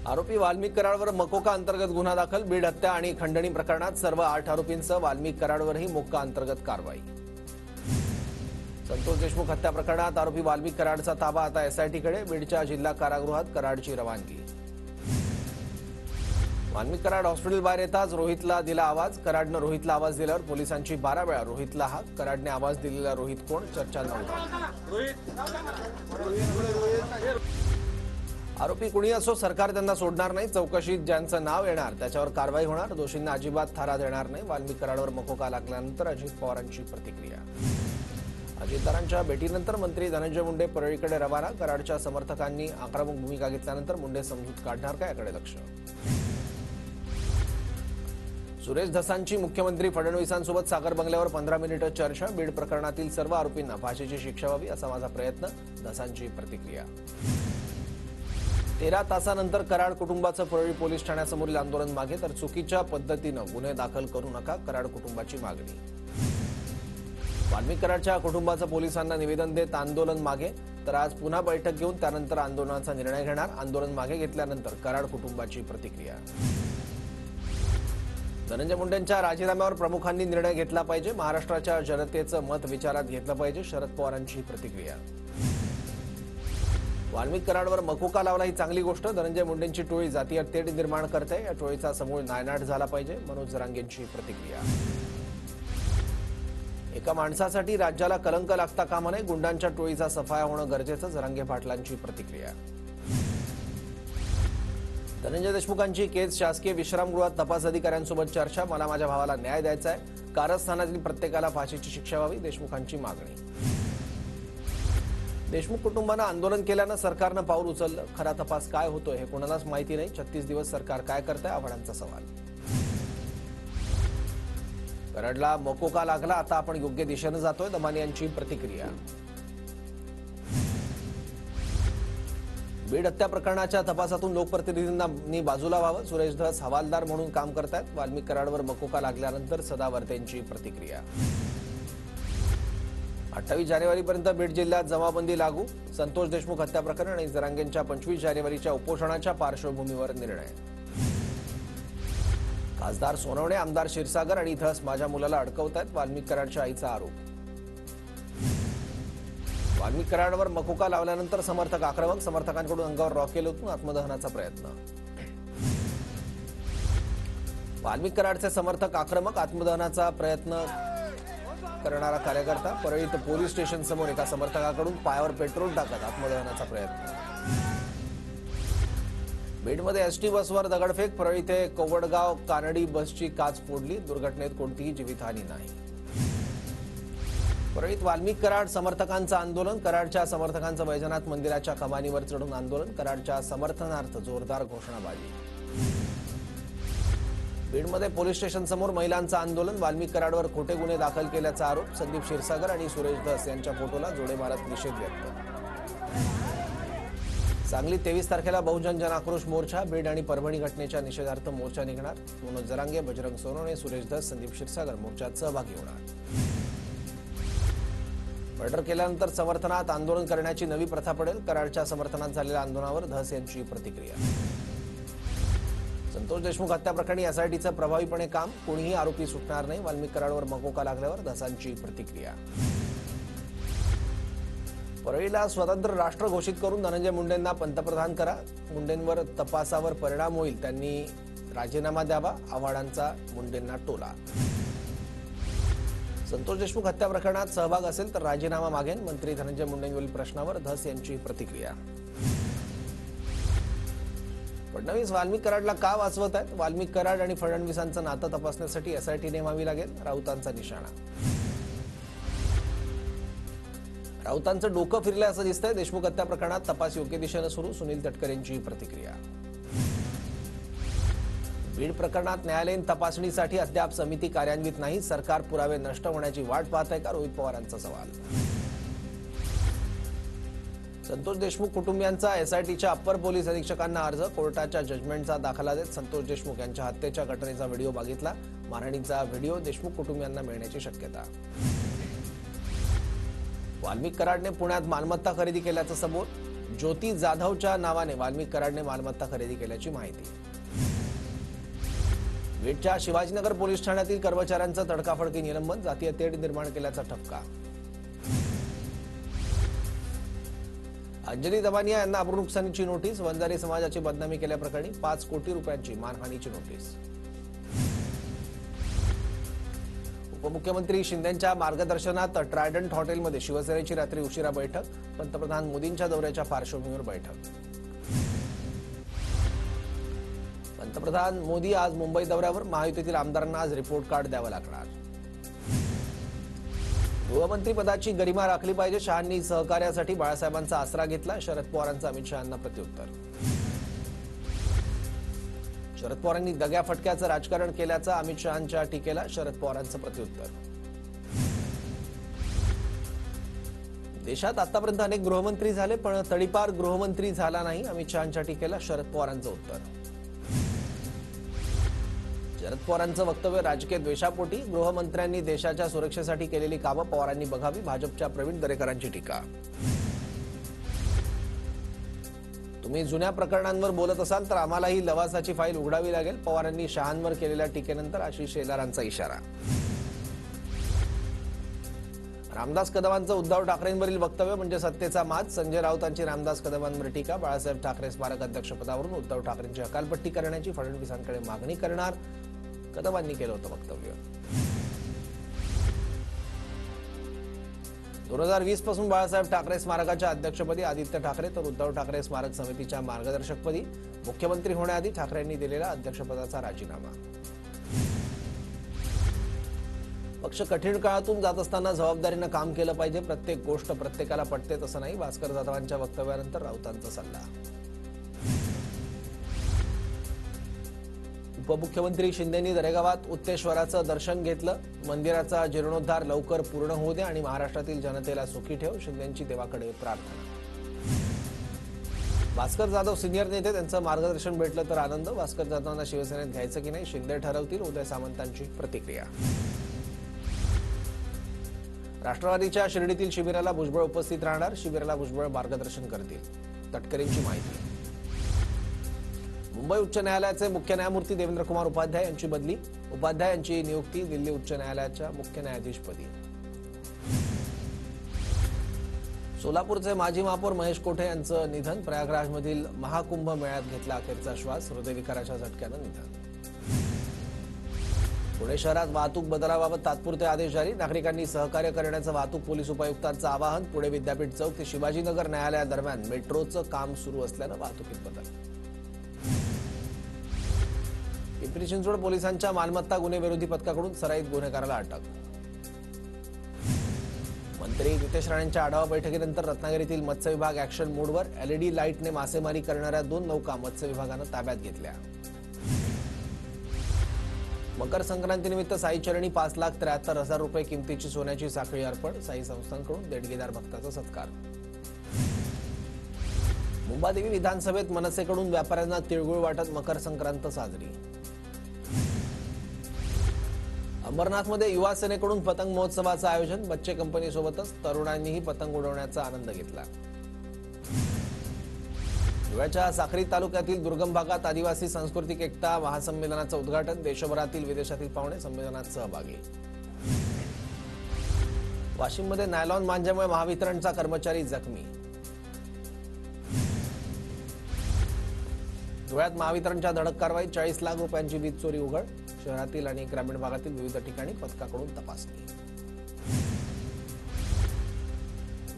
आरोपी वाल्मिक कराडवर मकोका अंतर्गत गुन्हा दाखल. बीड हत्या आणि खंडणी प्रकरणात सर्व 8 आरोपींसह वाल्मिक कराडवरही मोक्का अंतर्गत कारवाई. संतोष देशमुख हत्या प्रकरणात आरोपी वाल्मिक कराडचा ताबा आता एसआयटीकडे. बीडच्या जिल्हा कारागृहात कराडची रवानगी. वाल्मिक कराड हॉस्पिटल बाहेर येताच रोहितला दिला आवाज. कराडनं रोहितला आवाज दिल्यावर पोलिसांची 12 वेळा रोहितला हाक. कराडने आवाज दिलेला रोहित कोण? चर्चा नव्हती. आरोपी कुणी असो सरकार त्यांना सोडणार नाही. चौकशीत ज्यांचं नाव येणार त्याच्यावर कारवाई होणार. दोषींना अजिबात थारा देणार नाही. वाल्मिक कराडवर मकोका लागल्यानंतर अजित पवारांची प्रतिक्रिया. अजितदारांच्या भेटीनंतर मंत्री धनंजय मुंडे परळीकडे रवाना. कराडच्या समर्थकांनी आक्रमक भूमिका घेतल्यानंतर मुंडे समजूत काढणार का याकडे लक्ष. सुरेश धसांची मुख्यमंत्री फडणवीसांसोबत सागर बंगल्यावर 15 मिनिटं चर्चा. बीड प्रकरणातील सर्व आरोपींना फाशीची शिक्षा व्हावी असा माझा प्रयत्न. धसांची प्रतिक्रिया. 13 तासानंतर कराड कुटुंबाचं परळी पोलीस ठाण्यासमोरील आंदोलन मागे. तर चुकीच्या पद्धतीनं गुन्हे दाखल करू नका, कराड कुटुंबाची मागणी. वाल्मिक कराडच्या कुटुंबाचं पोलिसांना निवेदन देत आंदोलन मागे. तर आज पुन्हा बैठक घेऊन त्यानंतर आंदोलनाचा निर्णय घेणार. आंदोलन मागे घेतल्यानंतर कराड कुटुंबाची प्रतिक्रिया. धनंजय मुंडेंच्या राजीनाम्यावर प्रमुखांनी निर्णय घेतला पाहिजे. महाराष्ट्राच्या जनतेचं मत विचारात घेतलं पाहिजे. शरद पवारांची प्रतिक्रिया. वाल्मिक कराडवर मकोका लावला ही चांगली गोष्ट. धनंजय मुंडेंची टोळी जातीय तेढ निर्माण करते. या टोळीचा समूळ नायनाट झाला पाहिजे. मनोज जरांगेंची प्रतिक्रिया. एका माणसासाठी राज्याला कलंक लागता कामा नये. गुंडांच्या टोळीचा सफाया होणं गरजेचं. जरांगे पाटलांची प्रतिक्रिया. धनंजय देशमुखांची केस शासकीय विश्रामगृहात तपास अधिकाऱ्यांसोबत चर्चा. मला माझ्या भावाला न्याय द्यायचा आहे. कारस्थानातील प्रत्येकाला फाशीची शिक्षा व्हावी देशमुखांची मागणी. देशमुख कुटुंबानं आंदोलन केल्यानं सरकारनं पाऊल उचललं. खरा तपास काय होतोय हे कोणालाच माहिती नाही. 36 दिवस सरकार काय करतंय आव्हाडांचा सवाल. कराडला मकोका लागला, आता आपण योग्य दिशेनं जातोय. दमानी यांची प्रतिक्रिया. बीड हत्या प्रकरणाच्या तपासातून लोकप्रतिनिधींनी बाजूला व्हावं. सुरेश धस हवालदार म्हणून काम करतायत. वाल्मिक कराडवर मकोका लागल्यानंतर सदावर्तेंची प्रतिक्रिया. 28 जानेवारीपर्यंत बीड जिल्ह्यात जमावबंदी लागू. संतोष देशमुख हत्या प्रकरण आणि जरांगेंच्या 25 जानेवारीच्या उपोषणाच्या पार्श्वभूमीवर निर्णय. खासदार सोनवणे, आमदार क्षीरसागर आणि धस माझ्या मुलाला अडकवतायत. वाल्मिक कराडच्या आईचा आरोप. वाल्मिक कराडवर मकोका लावल्यानंतर समर्थक आक्रमक. समर्थकांकडून अंगावर रॉकेल ओतून आत्मदहनाचा प्रयत्न. वाल्मिक कराडचे समर्थक आक्रमक. आत्मदहनाचा प्रयत्न करणारा कार्यकर्ता. परळीत पोलीस स्टेशन समोर एका समर्थकाकडून पायावर पेट्रोल टाकत आत्मदहनाचा प्रयत्न. बीडमध्ये एसटी बसवर दगडफेक. परळी ते कोवडगाव कानडी बसची काच फोडली. दुर्घटनेत कोणतीही जीवितहानी नाही. परळीत वाल्मिक कराड समर्थकांचं आंदोलन. कराडच्या समर्थकांचं वैजनाथ मंदिराच्या कमानीवर चढून आंदोलन. कराडच्या समर्थनार्थ जोरदार घोषणाबाजी. बीडमध्ये पोलीस स्टेशन समोर महिलांचं आंदोलन. वाल्मिक कराडवर खोटे गुन्हे दाखल केल्याचा आरोप. संदीप क्षीरसागर आणि सुरेश धस यांच्या फोटोला जोडे मारत निषेध व्यक्त. सांगलीत 23 तारखेला बहुजन जन आक्रोश मोर्चा. बीड आणि परभणी घटनेच्या निषेधार्थ मोर्चा निघणार. मनोज जरांगे, बजरंग सोनवणे, सुरेश धस, संदीप क्षीरसागर मोर्चात सहभागी होणार. मर्डर केल्यानंतर समर्थनात आंदोलन करण्याची नवी प्रथा पडेल. कराडच्या समर्थनात झालेल्या आंदोलनावर धस यांची प्रतिक्रिया. संतोष देशमुख हत्या प्रकरणी एसआयटीचं प्रभावीपणे काम. कोणीही आरोपी सुटणार नाही. वाल्मिक कराडवर मकोका लागल्यावर धसांची प्रतिक्रिया. परळीला स्वतंत्र राष्ट्र घोषित करून धनंजय मुंडेंना पंतप्रधान करा. मुंडेंवर तपासावर परिणाम होईल. त्यांनी राजीनामा द्यावा. आव्हाडांचा मुंडेंना टोला. संतोष देशमुख हत्या प्रकरणात सहभाग असेल तर राजीनामा मागेन. मंत्री धनंजय मुंडेंवरील प्रश्नावर धस यांची प्रतिक्रिया. फडणवीस वाल्मिक कराडला का वाचवत आहेत? वाल्मिक कराड आणि फडणवीसांचं नातं तपासण्यासाठी एसआयटी नेमावी लागेल. राऊतांचा निशाणा. राऊतांचं डोकं फिरलंय असं दिसतंय. देशमुख हत्या प्रकरणात तपास योग्य दिशेनं सुरू. सुनील तटकरेंची प्रतिक्रिया. बीड प्रकरणात न्यायालयीन तपासणीसाठी अद्याप समिती कार्यान्वित नाही. सरकार पुरावे नष्ट होण्याची वाट पाहत आहे का? रोहित पवारांचा सवाल. संतोष देशमुख कुटुंबियांचा एसआयटीच्या अप्पर पोलीस अधीक्षकांना अर्ज. कोर्टाच्या जजमेंटचा दाखला देत संतोष देशमुख यांच्या हत्येच्या घटनेचा व्हिडिओ बघितला. मारहाणीचा व्हिडिओ देशमुख कुटुंबियांना मिळण्याची शक्यता. वाल्मिक कराडने पुण्यात मालमत्ता खरेदी केल्याचं सबूत. ज्योती जाधवच्या नावाने वाल्मिक कराडने मालमत्ता खरेदी केल्याची माहिती. बीडच्या शिवाजीनगर पोलीस ठाण्यातील कर्मचाऱ्यांचं तडकाफडकी निलंबन, जातीय तेढ निर्माण केल्याचा ठपका. अंजली दबानिया यांना अब्रुनुकसानीची नोटीस, वंजारी समाजाची बदनामी केल्याप्रकरणी 5 कोटी रुपयांची मानहानीची नोटीस. उपमुख्यमंत्री शिंदेंच्या मार्गदर्शनात ट्रायडंट हॉटेलमध्ये शिवसेनेची रात्री उशिरा बैठक, पंतप्रधान मोदींच्या दौऱ्याच्या पार्श्वभूमीवर बैठक. पंतप्रधान मोदी आज मुंबई दौऱ्यावर, महायुतीतील आमदारांना आज रिपोर्ट कार्ड द्यावं लागणार. गृहमंत्रीपदाची गरिमा राखली पाहिजे, शहांनी सहकार्यासाठी बाळासाहेबांचा आसरा घेतला, शरद पवारांचं अमित शहांना प्रत्युत्तर. शरद पवारांनी दग्या फटक्याचं राजकारण केल्याचा अमित शहांच्या टीकेला शरद पवारांचं प्रत्युत्तर. देशात आतापर्यंत अनेक गृहमंत्री झाले पण तडीपार गृहमंत्री झाला नाही, अमित शहांच्या टीकेला शरद पवारांचं उत्तर. शरद पवारांचं वक्तव्य राजकीय द्वेषापोटी, गृहमंत्र्यांनी देशाच्या सुरक्षेसाठी केलेली कामं पवारांनी बघावी, भाजपच्या प्रवीण दरेकरांची टीका. तुम्ही जुन्या प्रकरणांवर बोलत असाल तर आम्हालाही लवासाची फाईल उघडावी लागेल, पवारांनी शहांवर केलेल्या टीकेनंतर आशिष शेलारांचा इशारा. रामदास कदमांचं उद्धव ठाकरेंवरील वक्तव्य म्हणजे सत्तेचा माज, संजय राऊतांची रामदास कदमांवर टीका, बाळासाहेब ठाकरे स्मारक अध्यक्षपदावरून उद्धव ठाकरेंची हकालपट्टी करण्याची फडणवीसांकडे मागणी करणार, कदमांनी केलं होतं वक्तव्य. 2020 पासून बाळासाहेब ठाकरे स्मारकाच्या अध्यक्षपदी आदित्य ठाकरे तर उद्धव ठाकरे स्मारक समितीच्या मार्गदर्शकपदी मुख्यमंत्री होण्याआधी ठाकरेंनी दिलेला अध्यक्षपदाचा राजीनामा. पक्ष कठीण काळातून जात असताना जबाबदारीनं काम केलं पाहिजे, प्रत्येक गोष्ट प्रत्येकाला पटते तसं नाही, भास्कर जाधवांच्या वक्तव्यानंतर राऊतांचा सल्ला. उपमुख्यमंत्री शिंदेंनी दरेगावात उत्तेश्वराचं दर्शन घेतलं, मंदिराचा जीर्णोद्धार लवकर पूर्ण होऊ दे आणि महाराष्ट्रातील जनतेला सुखी ठेव, शिंदेंची देवाकडे प्रार्थना. भास्कर जाधव सिनियर नेते, त्यांचं मार्गदर्शन भेटलं तर आनंद, भास्कर जाधवांना शिवसेनेत घ्यायचं की नाही शिंदे ठरवतील, उदय सामंतांची प्रतिक्रिया. राष्ट्रवादीच्या शिर्डीतील शिबिराला भुजबळ उपस्थित राहणार, शिबिराला भुजबळ मार्गदर्शन करतील, तटकरेंची माहिती. मुंबई उच्च न्यायालयाचे मुख्य न्यायमूर्ती देवेंद्र कुमार उपाध्याय यांची बदली, उपाध्याय यांची नियुक्ती दिल्ली उच्च न्यायालयाच्या मुख्य न्यायाधीशपदी. सोलापूरचे माजी महापौर महेश कोठे यांचं निधन, प्रयागराजमधील महाकुंभ मेळ्यात घेतला अखेरचा श्वास, हृदयविकाराच्या झटक्यानं निधन. पुणे शहरात वाहतूक बदलाबाबत तात्पुरते आदेश जारी, नागरिकांनी सहकार्य करण्याचं वाहतूक पोलीस उपायुक्तांचं आवाहन. पुणे विद्यापीठ चौक ते शिवाजीनगर न्यायालयादरम्यान मेट्रोचं काम सुरू असल्यानं वाहतुकीत बदल. पिंपरी चिंचवड पोलिसांच्या मालमत्ता गुन्हे विरोधी पथकाकडून सराईत गुन्हेगाराला अटक. मंत्री नितेश राणेंच्या आढावा बैठकीनंतर रत्नागिरीतील मत्स्य विभाग ॲक्शन मोडवर, एलईडी लाईटने मासेमारी करणाऱ्या 2 नौका मत्स्य विभागानं ताब्यात घेतल्या. मकर संक्रांतीनिमित्त साईचरणी 5,73,000 रुपये किमतीची सोन्याची साखळी अर्पण, साई संस्थांकडून देणगीदार भक्ताचा सत्कार. मुंबादेवी विधानसभेत मनसेकडून व्यापाऱ्यांना तिळगुळ वाटत मकर संक्रांत साजरी. अंबरनाथमध्ये युवा सेनेकडून पतंग महोत्सवाचं आयोजन, बच्चे कंपनीसोबतच तरुणांनीही पतंग उडवण्याचा आनंद घेतला. धुळ्याच्या साक्री तालुक्यातील दुर्गम भागात आदिवासी सांस्कृतिक एकता महासंमेलनाचं उद्घाटन, देशभरातील विदेशातील पाहुणे संमेलनात सहभागी. वाशिममध्ये नायलॉन मांजामुळे महावितरणचा कर्मचारी जखमी. धुळ्यात महावितरणच्या धडक कारवाई, 40 लाख रुपयांची वीज चोरी उघड, शहरातील आणि ग्रामीण भागातील विविध ठिकाणी पथकाकडून तपासणी.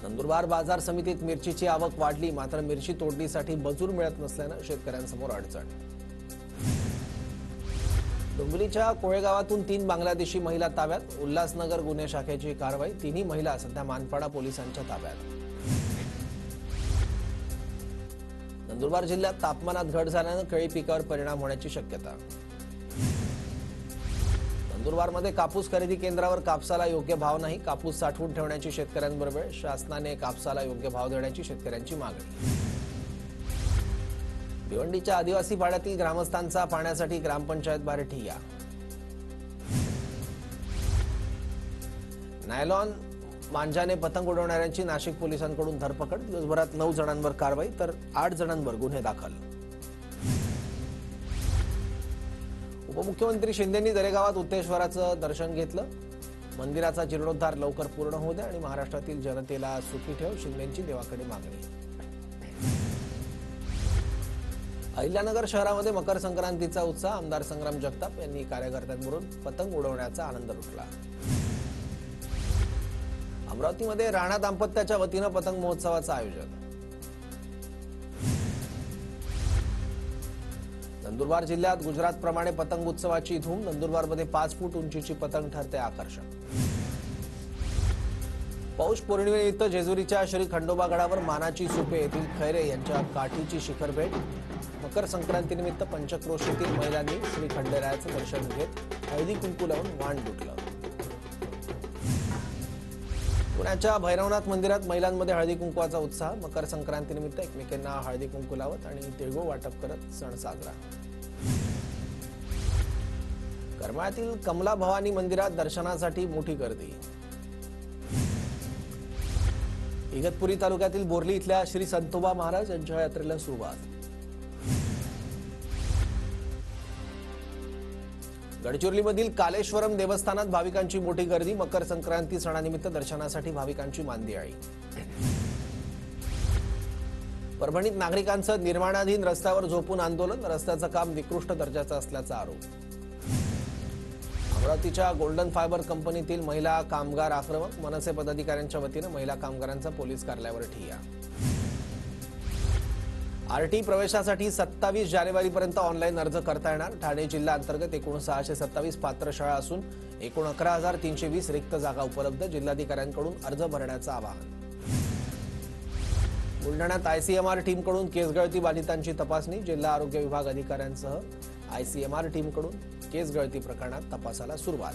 नंदुरबार बाजार समितीत मिरचीची आवक वाढली, मात्र मिरची तोडणीसाठी मजूर मिळत नसल्यानं शेतकऱ्यांसमोर अडचण. डोंबिवलीच्या कोळेगावातून 3 बांगलादेशी महिला ताब्यात, उल्हासनगर गुन्हे शाखेची कारवाई, 3ही महिला सध्या मानपाडा पोलिसांच्या ताब्यात. नंदुरबार जिल्ह्यात तापमानात घट झाल्यानं केळी पिकावर परिणाम होण्याची शक्यता. नंदुरबारमध्ये कापूस खरेदी केंद्रावर कापसाला योग्य भाव नाही, कापूस साठवून ठेवण्याची शेतकऱ्यांबरोबर शासनाने कापसाला योग्य भाव देण्याची शेतकऱ्यांची मागणी. भिवंडीच्या आदिवासी पाड्यातील ग्रामस्थांचा पाण्यासाठी ग्रामपंचायत बाहेर ठिय्या. नायलॉन मांजाने पतंग उडवणाऱ्यांची नाशिक पोलिसांकडून धरपकड. दिवसभरात 9 जणांवर कारवाई तर 8 जणांवर गुन्हे दाखल. उपमुख्यमंत्री शिंदेंनी दरेगावात उत्तेश्वराचं दर्शन घेतलं. मंदिराचा जीर्णोद्धार लवकर पूर्ण होऊ द्या आणि महाराष्ट्रातील जनतेला सुखी ठेव, शिंदेंची देवाकडे मागणी. अहिल्यानगर शहरामध्ये मकर संक्रांतीचा उत्साह. आमदार संग्राम जगताप यांनी कार्यकर्त्यांबरोबर पतंग उडवण्याचा आनंद लुटला. अमरावतीमध्ये राणा दाम्पत्याच्या वतीनं पतंग महोत्सवाचं आयोजन. नंदुरबार जिल्ह्यात गुजरातप्रमाणे पतंग उत्सवाची धूम. नंदुरबारमध्ये 5 फूट उंचीची पतंग ठरते आकर्षण. पौष पौर्णिमेनिमित्त जेजुरीच्या श्री खंडोबा गडावर मानाची सुपे येथील खैरे यांच्या काठीची शिखर भेट. मकर संक्रांतीनिमित्त पंचक्रोशीतील महिलांनी श्री खंडेरायाचं दर्शन घेत हळदी कुंकू लावून वाण लुटलं. पुण्याच्या भैरवनाथ मंदिरात महिलांमध्ये हळदी कुंकवाचा उत्साह. मकर संक्रांतीनिमित्त एकमेकांना हळदी कुंकू लावत आणि तिळगुळ वाटप करत सण साजरा. करमाळ्यातील कमला भवानी मंदिरात दर्शनासाठी मोठी गर्दी. इगतपुरी तालुक्यातील बोर्ली इथल्या श्री संतोबा महाराज यांच्या यात्रेला सुरुवात. गडचिरोलीमधील कालेश्वरम देवस्थानात भाविकांची मोठी गर्दी. मकर संक्रांती सणानिमित्त दर्शनासाठी भाविकांची मांदियाळी. परभणीत नागरिकांचं निर्माणाधीन रस्त्यावर झोपून आंदोलन. रस्त्याचं काम निकृष्ट दर्जाचं असल्याचा आरोप. अमरावतीच्या गोल्डन फायबर कंपनीतील महिला कामगार आक्रमक. मनसे पदाधिकाऱ्यांच्या वतीनं महिला कामगारांचा पोलीस कार्यालयावर ठिय्या. आरटी प्रवेशासाठी 27 जानेवारीपर्यंत ऑनलाईन अर्ज करता येणार. ठाणे जिल्हा अंतर्गत एकूण 627 पात्र शाळा असून एकूण 11,320 रिक्त जागा उपलब्ध. जिल्हाधिकाऱ्यांकडून अर्ज भरण्याचं आवाहन. बुलढाण्यात आयसीएमआर टीमकडून केसगळती बाधितांची तपासणी. जिल्हा आरोग्य विभाग अधिकाऱ्यांसह आयसीएमआर टीमकडून केसगळती प्रकरणात तपासाला सुरुवात.